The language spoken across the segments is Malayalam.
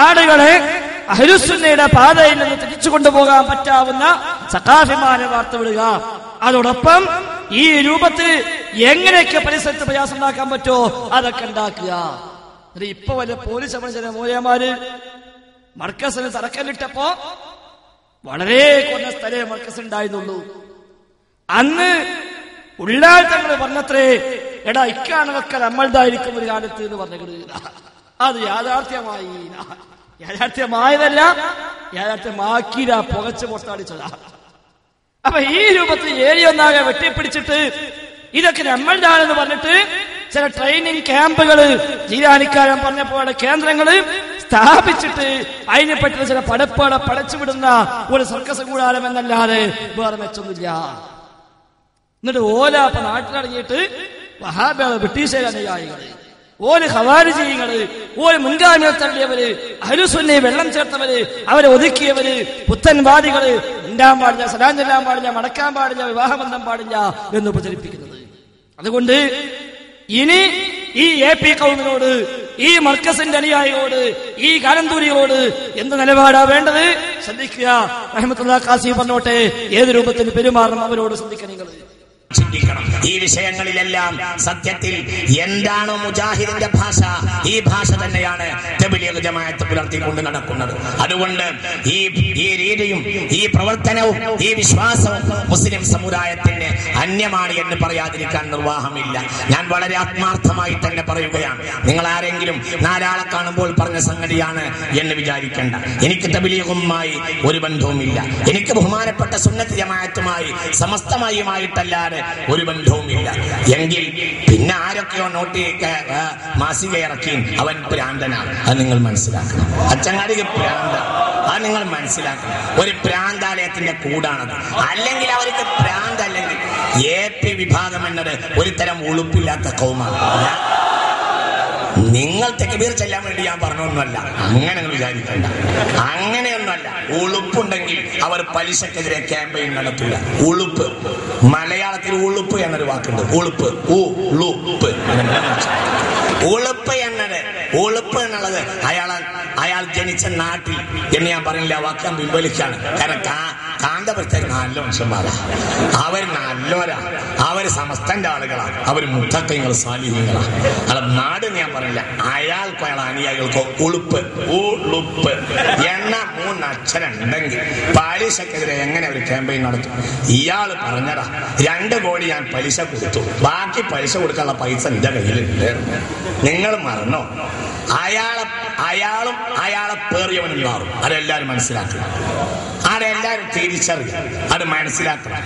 ആടുകളെ അഹ്ലുസുന്നയുടെ പാതയിൽ നിന്ന് തിരിച്ചു കൊണ്ടുപോകാൻ പറ്റാവുന്ന സഖാഫിമാരെ വാർത്തുവിടുക. അതോടൊപ്പം ഈ രൂപത്തിൽ എങ്ങനെയൊക്കെ പരിസരത്ത് പ്രയാസം ഉണ്ടാക്കാൻ പറ്റുമോ അതൊക്കെ ഉണ്ടാക്കുക. ഇപ്പൊ വല്ല പോലീസ് ചില മൂലയന്മാര് മർക്കസിന് തറക്കല്ലിട്ടപ്പോ വളരെ കുറഞ്ഞ സ്ഥലേ മർക്കസ് ഉണ്ടായിരുന്നുള്ളൂ. അന്ന് ഉള്ളാൾ തങ്ങൾ പറഞ്ഞത്രേ, എടാ ഇക്കാണതൊക്കെ നമ്മളുതായിരിക്കും ഒരു കാലത്ത് എന്ന് പറഞ്ഞത്. അത് യാഥാർത്ഥ്യമായതല്ല, യാഥാർത്ഥ്യമാക്കിയില്ല, പുകച്ച് പുറത്താടിച്ചതാ. അപ്പൊ ഈ രൂപത്തിൽ ഏരിയൊന്നാകെ വെട്ടിപ്പിടിച്ചിട്ട് ഇതൊക്കെ നമ്മളുതാണെന്ന് പറഞ്ഞിട്ട് ചില ട്രെയിനിങ് ക്യാമ്പുകള് ജീരാനിക്കാരൻ പറഞ്ഞ പോലെ കേന്ദ്രങ്ങള് സ്ഥാപിച്ചിട്ട് അതിനെപ്പറ്റി ചില പടപ്പുകളെ പടച്ചുവിടുന്ന ഒരു സർക്കസ് കൂടാരം എന്നല്ലാതെ വേറെ മെച്ചൊന്നുമില്ല. എന്നിട്ട് ഓല അപ്പൊ നാട്ടിലിറങ്ങിയിട്ട് വഹാബികള്, ബ്രിട്ടീഷുകാർ അനുയായികള്, ഓല് ഖവാരിജികള്, ഓല് മുൻഗാമികൾ തള്ളിയവര്, അഹ്ലുസുന്നയെ വെള്ളം ചേർത്തവര്, അവരെ ഒതുക്കിയവര്, പുത്തൻവാദികള്, മിണ്ടാൻ പാടില്ല, സലാം ചെല്ലാൻ പാടില്ല, മടക്കാൻ പാടില്ല, വിവാഹബന്ധം പാടില്ല എന്ന് പ്രചരിപ്പിക്കുന്നത്. അതുകൊണ്ട് ഇനി ഈ AP ഖൗമിനോട്, ഈ മർക്കസിന്റെ അനുയായികളോട്, ഈ കാലന്തൂരികളോട് എന്ത് നിലപാടാ വേണ്ടത് ശ്രദ്ധിക്കുക. റഹ്മത്തുള്ളാഹി ഖാസി പറഞ്ഞോട്ടെ, ഏത് രൂപത്തിൽ പെരുമാറണം അവരോട് ശ്രദ്ധിക്കണം. നിങ്ങൾ ചിന്തിക്കണം. ഈ വിഷയങ്ങളിലെല്ലാം സത്യത്തിൽ എന്താണോ മുജാഹിദിന്റെ ഭാഷ, ഈ ഭാഷ തന്നെയാണ് തബ്ലീഗ് ജമാഅത്ത് പുലർത്തിക്കൊണ്ട് നടക്കുന്നത്. അതുകൊണ്ട് ഈ രീതിയും ഈ പ്രവർത്തനവും ഈ വിശ്വാസവും മുസ്ലിം സമുദായത്തിന് അന്യമാണ് എന്ന് പറയാതിരിക്കാൻ നിർവാഹമില്ല. ഞാൻ വളരെ ആത്മാർത്ഥമായി തന്നെ പറയുകയാണ്. നിങ്ങൾ ആരെങ്കിലും നാലാളെ കാണുമ്പോൾ പറഞ്ഞ സംഗതിയാണ് എന്ന് വിചാരിക്കേണ്ട. എനിക്ക് തബ്ലീഗുമായി ഒരു ബന്ധവുമില്ല. എനിക്ക് ബഹുമാനപ്പെട്ട സുന്നത്ത് ജമാഅത്തുമായി സമസ്തമായുമായിട്ടല്ലാതെ ഒരു ബന്ധവുമില്ല. എങ്കിൽ പിന്നെ ആരൊക്കെയോ നോട്ടിലേക്ക് മാസിക ഇറക്കി അവൻ പ്രാന്തനാണ്. അത് നിങ്ങൾ മനസ്സിലാക്കണം. അച്ചങ്ങാടിക്ക് പ്രാന്ത, അത് നിങ്ങൾ മനസ്സിലാക്കണം. ഒരു പ്രാന്താലയത്തിന്റെ കൂടാണത്. അല്ലെങ്കിൽ അവർക്ക് പ്രാന്ത്, അല്ലെങ്കിൽ AP വിഭാഗം എന്നത് ഒരു തരം ഉളുപ്പില്ലാത്ത കൗമാണ്. നിങ്ങൾ തെക്ബീർ ചെല്ലാൻ വേണ്ടി ഞാൻ പറഞ്ഞൊന്നുമല്ല, അങ്ങനെ വിചാരിക്കണ്ട. അങ്ങനെയൊന്നുമല്ല. ഉളുപ്പുണ്ടെങ്കിൽ അവർ പലിശക്കെതിരെ ക്യാമ്പയിൻ നടത്തില്ല. ഉളുപ്പ്, മലയാളത്തിൽ ഉളുപ്പ് എന്നൊരു വാക്കുണ്ട്. ഉളുപ്പ്, ഉളുപ്പ് ഉളുപ്പ് എന്നുള്ളത് അയാൾ ജനിച്ച നാട്ടിൽ എന്ന് ഞാൻ പറഞ്ഞില്ല, വാക്കാൻ പിൻവലിക്കാണ്. കാരണം കാന്തപുരത്തേക്ക് നല്ല മനുഷ്യന്മാരാ, അവർ നല്ലോരാ, അവര് സമസ്തന്റെ ആളുകളാണ്, അവര് മുത്തഖീങ്ങൾ സാലിഹീങ്ങളാണ്. അയാളെ നാട് ഞാൻ പറഞ്ഞില്ല. അയാൾക്കോ അയാളെ അനുയായികൾക്കോ ഉളുപ്പ് എന്ന 3 അക്ഷരം ഉണ്ടെങ്കിൽ പലിശക്കെതിരെ എങ്ങനെ ഒരു ക്യാമ്പയിൻ നടത്തും? ഇയാൾ പറഞ്ഞതാ, 2 കോടി ഞാൻ പലിശ കൊടുത്തു, ബാക്കി പലിശ കൊടുക്കാനുള്ള പൈസ എന്റെ കയ്യിലുണ്ട്. നിങ്ങൾ മറന്നോ? അയാളും അയാളെ പേറിയവനും മാറും. അതെല്ലാരും മനസ്സിലാക്കണം. അതെല്ലാരും തിരിച്ചറിയാം. അത് മനസ്സിലാക്കണം.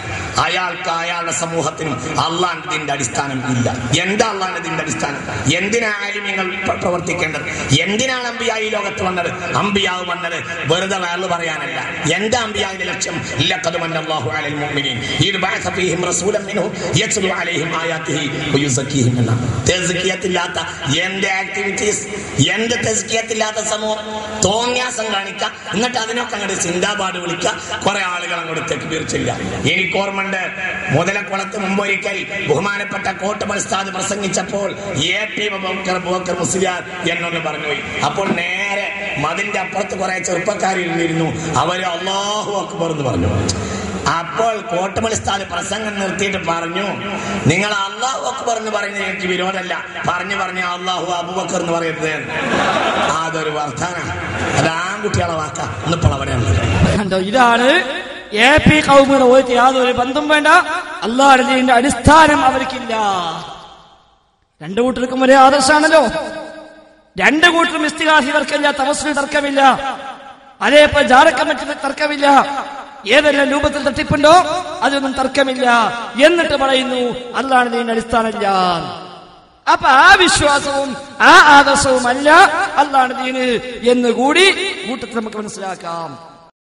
അയാൾക്ക് അയാളുടെ സമൂഹത്തിനും അള്ളാഹുവിന്റെ അടിസ്ഥാനം ഇല്ല. എന്താ അള്ളാഹുവിന്റെ അടിസ്ഥാനം? എന്തിനായാലും നിങ്ങൾ പ്രവർത്തിക്കേണ്ടത്? എന്തിനാണ് അമ്പിയാ ഈ ലോകത്ത് വന്നത്? അമ്പിയാവ് വന്നത് വെറുതെ വേറെ പറയാനല്ല. എന്താ അമ്പിയാവിന്റെ ലക്ഷ്യം? ലഖദ് മന്നല്ലാഹു അലൽ മുഅ്മിനീൻ ഇദ് ബഅസ ഫീഹിം റസൂലൻ മിൻഹും യത്ലു അലൈഹിം ആയാതിഹി വയുസക്കിഹിം. തസ്കിയത്തില്ലാത്ത എന്ത് ആക്ടിവിറ്റീസ്, എന്ത് തസ്കിയത്തില്ലാത്ത സമൂഹം തോന്നിയാസം കാണിക്കുക, എന്നിട്ട് അതിനൊക്കെ അങ്ങോട്ട് സിന്ദാബാദ് വിളിക്കുക, കുറെ ആളുകൾ അങ്ങോട്ട് തെക്ബീർ ചെല്ലുക. എനിക്ക് ഓർമ്മയുണ്ട്, മുതലക്കുളത്ത് മുമ്പൊരിക്കൽ ബഹുമാനപ്പെട്ട കോട്ടമൽ ഉസ്താദ് പ്രസംഗിച്ചപ്പോൾ AP ബക്കർ മുസ്ലിയാർ എന്നൊന്ന് പറഞ്ഞുപോയി. അപ്പോൾ നേരെ മതിന്റെ അപ്പുറത്ത് കുറെ ചെറുപ്പക്കാരിരുന്നിരുന്നു. അവര് അല്ലാഹു അക്ബർ എന്ന് പറഞ്ഞു. അപ്പോൾ കോട്ടമൽ ഉസ്താദ് പ്രസംഗം നിർത്തിയിട്ട് പറഞ്ഞു, നിങ്ങൾ അല്ലാഹു അക്ബർ എന്ന് പറയുന്നത് എനിക്ക് വിരോധമല്ല, പറഞ്ഞു അല്ലാഹു അബൂബക്കർ എന്ന് പറയരുത്. അതൊരു വർത്താനാണ്. അത് ആൺകുട്ടികളെ വാക്കാ. ഇന്നിപ്പോൾ അവിടെയാണ്. ഇതാണ് AP ഖൗമിന് യാതൊരു ബന്ധം വേണ്ട. അല്ലാഹുവിന്റെ അടിസ്ഥാനം അവർക്കില്ല. 2 കൂട്ടർക്കും ഒരേ ആദർശാണല്ലോ. 2 കൂട്ടരും ഇസ്തിഗാസി തർക്കമില്ല, തവസ്സുൽ തർക്കമില്ല, അതേപോലെ ജാറക്കമ്മറ്റിന് തർക്കമില്ല. ഏതെല്ലാം രൂപത്തിൽ തട്ടിപ്പുണ്ടോ അതൊന്നും തർക്കമില്ല. എന്നിട്ട് പറയുന്നു അല്ലാഹുവിന്റെ അടിസ്ഥാനമില്ല. അപ്പൊ ആ വിശ്വാസവും ആ ആദർശവും അല്ല അല്ലാഹുവിന്റെ ദീന് എന്ന് കൂടി കൂട്ടത്തിൽ നമുക്ക് മനസ്സിലാക്കാം.